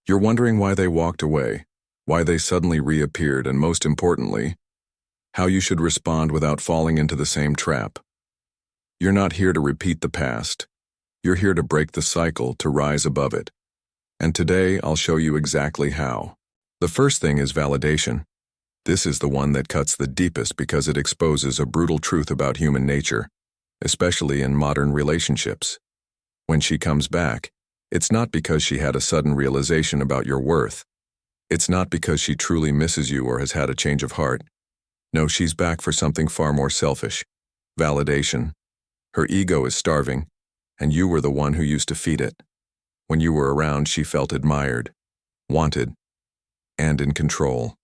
You're wondering why they walked away, why they suddenly reappeared, and most importantly, how you should respond without falling into the same trap. You're not here to repeat the past. You're here to break the cycle, to rise above it. And today, I'll show you exactly how. The first thing is validation. This is the one that cuts the deepest because it exposes a brutal truth about human nature, especially in modern relationships. When she comes back, it's not because she had a sudden realization about your worth. It's not because she truly misses you or has had a change of heart. No, she's back for something far more selfish. Validation. Her ego is starving, and you were the one who used to feed it. When you were around, she felt admired, wanted, and in control.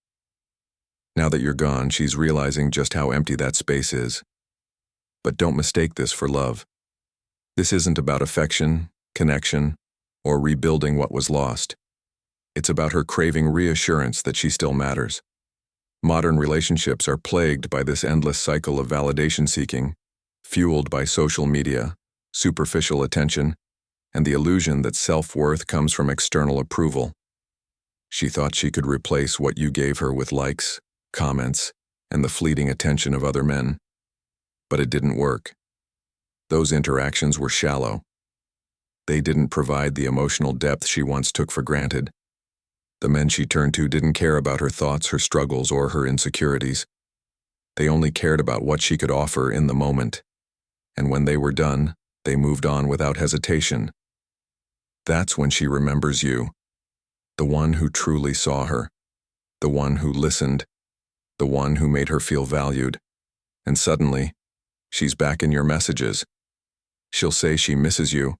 Now that you're gone, she's realizing just how empty that space is. But don't mistake this for love. This isn't about affection, connection, or rebuilding what was lost. It's about her craving reassurance that she still matters. Modern relationships are plagued by this endless cycle of validation seeking, fueled by social media, superficial attention, and the illusion that self-worth comes from external approval. She thought she could replace what you gave her with likes, comments, and the fleeting attention of other men. But it didn't work. Those interactions were shallow. They didn't provide the emotional depth she once took for granted. The men she turned to didn't care about her thoughts, her struggles, or her insecurities. They only cared about what she could offer in the moment. And when they were done, they moved on without hesitation. That's when she remembers you, the one who truly saw her, the one who listened, the one who made her feel valued. And suddenly, she's back in your messages. She'll say she misses you,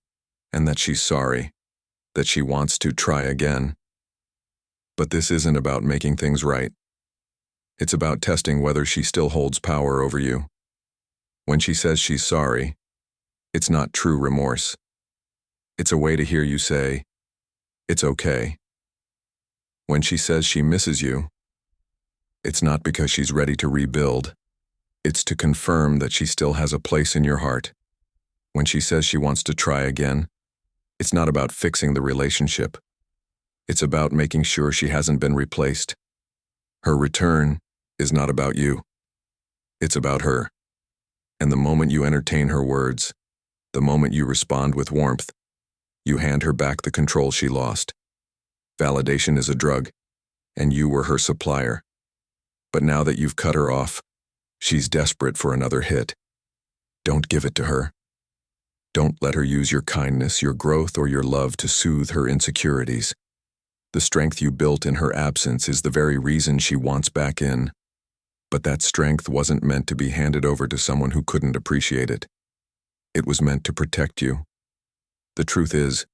and that she's sorry, that she wants to try again. But this isn't about making things right. It's about testing whether she still holds power over you. When she says she's sorry, it's not true remorse. It's a way to hear you say, "It's okay." When she says she misses you, it's not because she's ready to rebuild. It's to confirm that she still has a place in your heart. When she says she wants to try again, it's not about fixing the relationship. It's about making sure she hasn't been replaced. Her return is not about you. It's about her. And the moment you entertain her words, the moment you respond with warmth, you hand her back the control she lost. Validation is a drug, and you were her supplier. But now that you've cut her off, she's desperate for another hit. Don't give it to her. Don't let her use your kindness, your growth, or your love to soothe her insecurities. The strength you built in her absence is the very reason she wants back in. But that strength wasn't meant to be handed over to someone who couldn't appreciate it. It was meant to protect you. The truth is,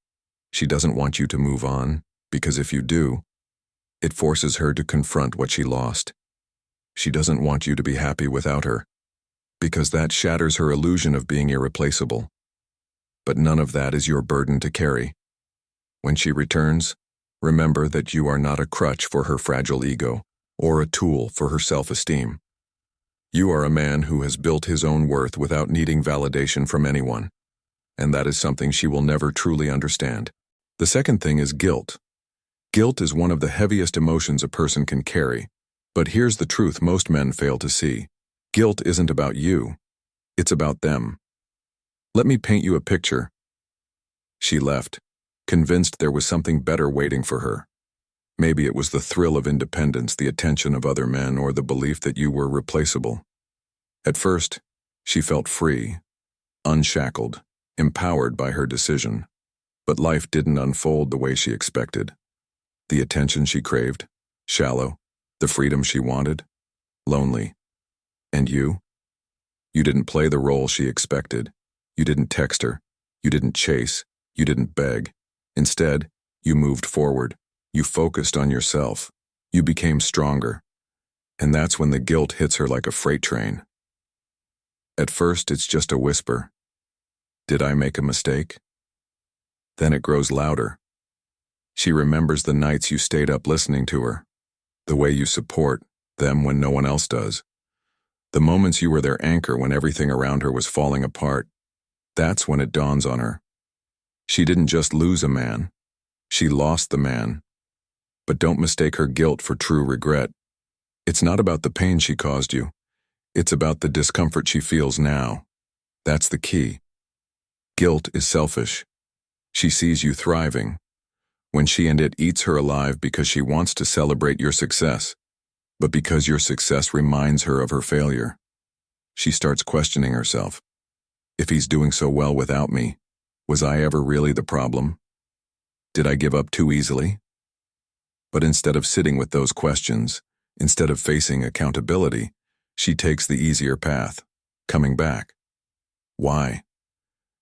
she doesn't want you to move on, because if you do, it forces her to confront what she lost. She doesn't want you to be happy without her, because that shatters her illusion of being irreplaceable. But none of that is your burden to carry. When she returns, remember that you are not a crutch for her fragile ego, or a tool for her self-esteem. You are a man who has built his own worth without needing validation from anyone, and that is something she will never truly understand. The second thing is guilt. Guilt is one of the heaviest emotions a person can carry, but here's the truth most men fail to see. Guilt isn't about you, it's about them. Let me paint you a picture. She left, convinced there was something better waiting for her. Maybe it was the thrill of independence, the attention of other men, or the belief that you were replaceable. At first, she felt free, unshackled, empowered by her decision. But life didn't unfold the way she expected. The attention she craved, shallow. The freedom she wanted, lonely. And you? You didn't play the role she expected. You didn't text her. You didn't chase. You didn't beg. Instead, you moved forward. You focused on yourself. You became stronger. And that's when the guilt hits her like a freight train. At first, it's just a whisper. Did I make a mistake? Then it grows louder. She remembers the nights you stayed up listening to her, the way you support them when no one else does, the moments you were their anchor when everything around her was falling apart. That's when it dawns on her. She didn't just lose a man. She lost the man But don't mistake her guilt for true regret. It's not about the pain she caused you. It's about the discomfort she feels now. That's the key. Guilt is selfish. She sees you thriving, when she and it eats her alive because she wants to celebrate your success, but because your success reminds her of her failure. She starts questioning herself. If he's doing so well without me, was I ever really the problem? Did I give up too easily? But instead of sitting with those questions, instead of facing accountability, she takes the easier path, coming back. Why?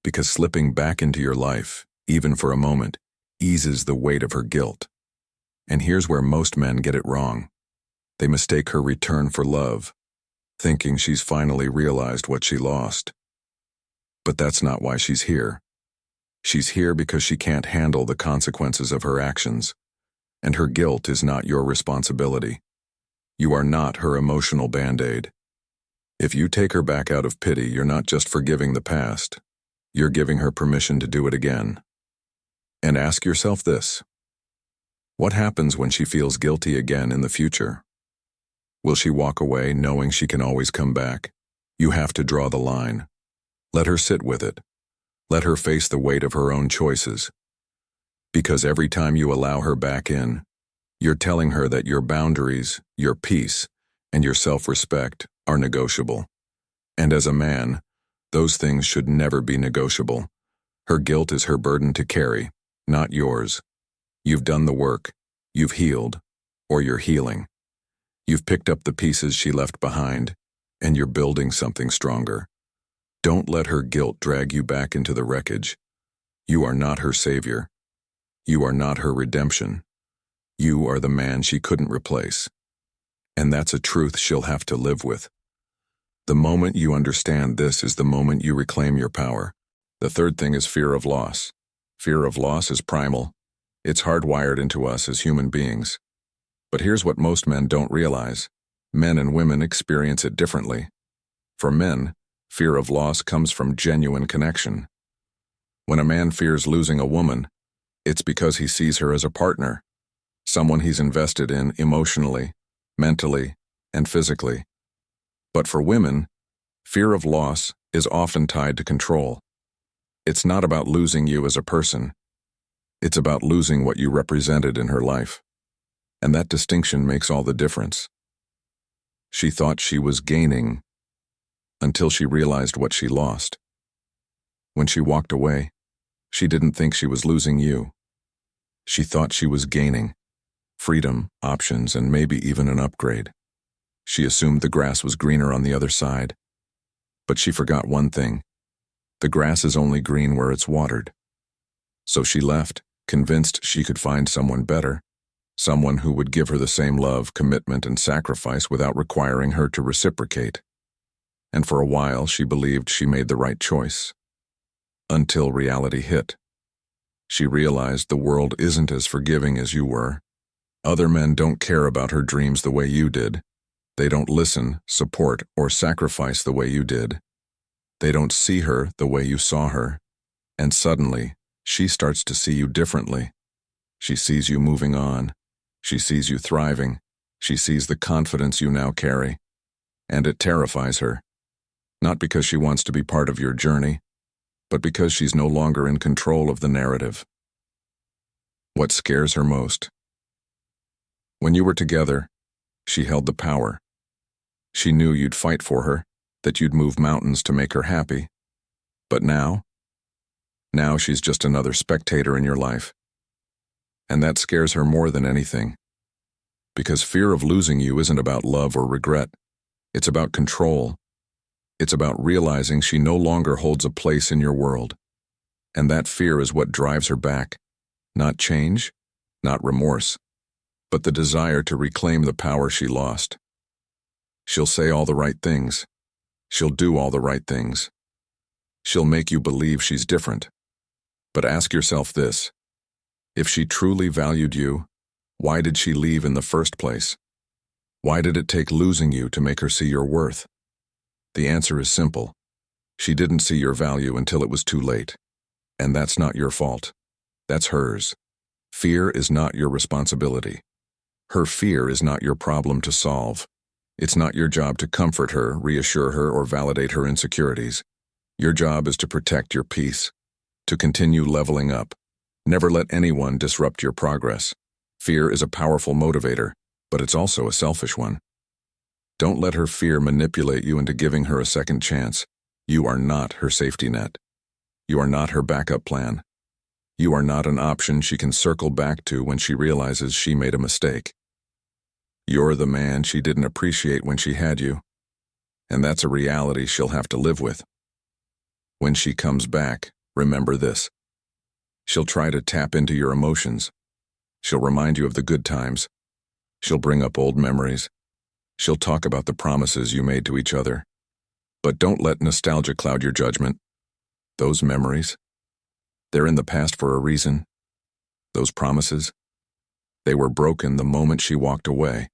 Because slipping back into your life, even for a moment, eases the weight of her guilt. And here's where most men get it wrong. They mistake her return for love, thinking she's finally realized what she lost. But that's not why she's here. She's here because she can't handle the consequences of her actions, and her guilt is not your responsibility. You are not her emotional band-aid. If you take her back out of pity, you're not just forgiving the past, you're giving her permission to do it again. And ask yourself this: what happens when she feels guilty again in the future? Will she walk away knowing she can always come back? You have to draw the line. Let her sit with it. Let her face the weight of her own choices. Because every time you allow her back in, you're telling her that your boundaries, your peace, and your self-respect are negotiable. And as a man, those things should never be negotiable. Her guilt is her burden to carry, not yours. You've done the work. You've healed, or you're healing. You've picked up the pieces she left behind, and you're building something stronger. Don't let her guilt drag you back into the wreckage. You are not her savior. You are not her redemption. You are the man she couldn't replace. And that's a truth she'll have to live with. The moment you understand this is the moment you reclaim your power. The third thing is fear of loss. Fear of loss is primal. It's hardwired into us as human beings. But here's what most men don't realize. Men and women experience it differently. For men, fear of loss comes from genuine connection. When a man fears losing a woman, it's because he sees her as a partner, someone he's invested in emotionally, mentally, and physically. But for women, fear of loss is often tied to control. It's not about losing you as a person. It's about losing what you represented in her life. And that distinction makes all the difference. She thought she was gaining until she realized what she lost. When she walked away, she didn't think she was losing you. She thought she was gaining freedom, options, and maybe even an upgrade. She assumed the grass was greener on the other side. But she forgot one thing. The grass is only green where it's watered. So she left, convinced she could find someone better, someone who would give her the same love, commitment, and sacrifice without requiring her to reciprocate. And for a while, she believed she made the right choice. Until reality hit. She realized the world isn't as forgiving as you were. Other men don't care about her dreams the way you did. They don't listen, support, or sacrifice the way you did. They don't see her the way you saw her. And suddenly, she starts to see you differently. She sees you moving on. She sees you thriving. She sees the confidence you now carry. And it terrifies her. Not because she wants to be part of your journey, but because she's no longer in control of the narrative. What scares her most? When you were together, she held the power. She knew you'd fight for her, that you'd move mountains to make her happy. But now she's just another spectator in your life. And that scares her more than anything. Because fear of losing you isn't about love or regret. It's about control. It's about realizing she no longer holds a place in your world. And that fear is what drives her back. Not change, not remorse, but the desire to reclaim the power she lost. She'll say all the right things. She'll do all the right things. She'll make you believe she's different. But ask yourself this: if she truly valued you, why did she leave in the first place? Why did it take losing you to make her see your worth? The answer is simple. She didn't see your value until it was too late. And that's not your fault. That's hers. Fear is not your responsibility. Her fear is not your problem to solve. It's not your job to comfort her, reassure her, or validate her insecurities. Your job is to protect your peace, to continue leveling up. Never let anyone disrupt your progress. Fear is a powerful motivator, but it's also a selfish one. Don't let her fear manipulate you into giving her a second chance. You are not her safety net. You are not her backup plan. You are not an option she can circle back to when she realizes she made a mistake. You're the man she didn't appreciate when she had you, and that's a reality she'll have to live with. When she comes back, remember this. She'll try to tap into your emotions. She'll remind you of the good times. She'll bring up old memories. She'll talk about the promises you made to each other. But don't let nostalgia cloud your judgment. Those memories, they're in the past for a reason. Those promises, they were broken the moment she walked away.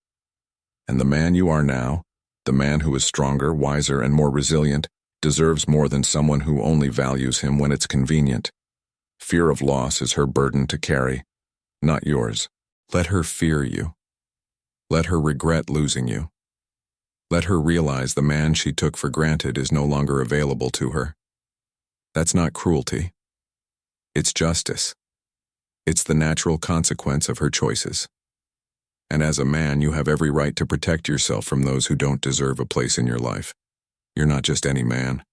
And the man you are now, the man who is stronger, wiser, and more resilient, deserves more than someone who only values him when it's convenient. Fear of loss is her burden to carry, not yours. Let her fear you. Let her regret losing you. Let her realize the man she took for granted is no longer available to her. That's not cruelty. It's justice. It's the natural consequence of her choices. And as a man, you have every right to protect yourself from those who don't deserve a place in your life. You're not just any man.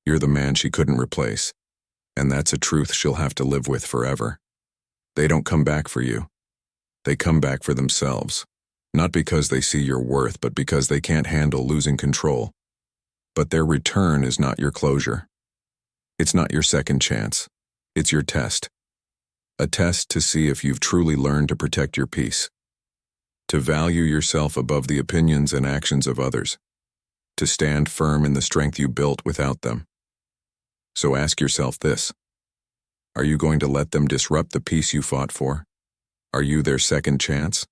You're the man she couldn't replace. And that's a truth she'll have to live with forever. They don't come back for you. They come back for themselves. Not because they see your worth, but because they can't handle losing control. But their return is not your closure. It's not your second chance. It's your test. A test to see if you've truly learned to protect your peace. To value yourself above the opinions and actions of others. To stand firm in the strength you built without them. So ask yourself this. Are you going to let them disrupt the peace you fought for? Are you their second chance?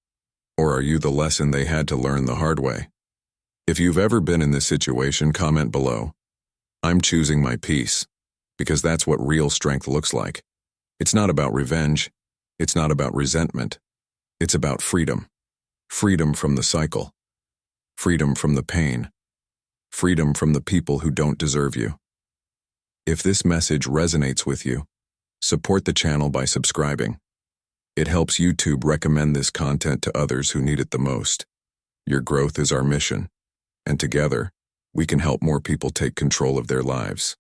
Or are you the lesson they had to learn the hard way? If you've ever been in this situation, comment below. I'm choosing my peace, because that's what real strength looks like. It's not about revenge. It's not about resentment. It's about freedom. Freedom from the cycle. Freedom from the pain. Freedom from the people who don't deserve you. If this message resonates with you, support the channel by subscribing. It helps YouTube recommend this content to others who need it the most. Your growth is our mission, and together, we can help more people take control of their lives.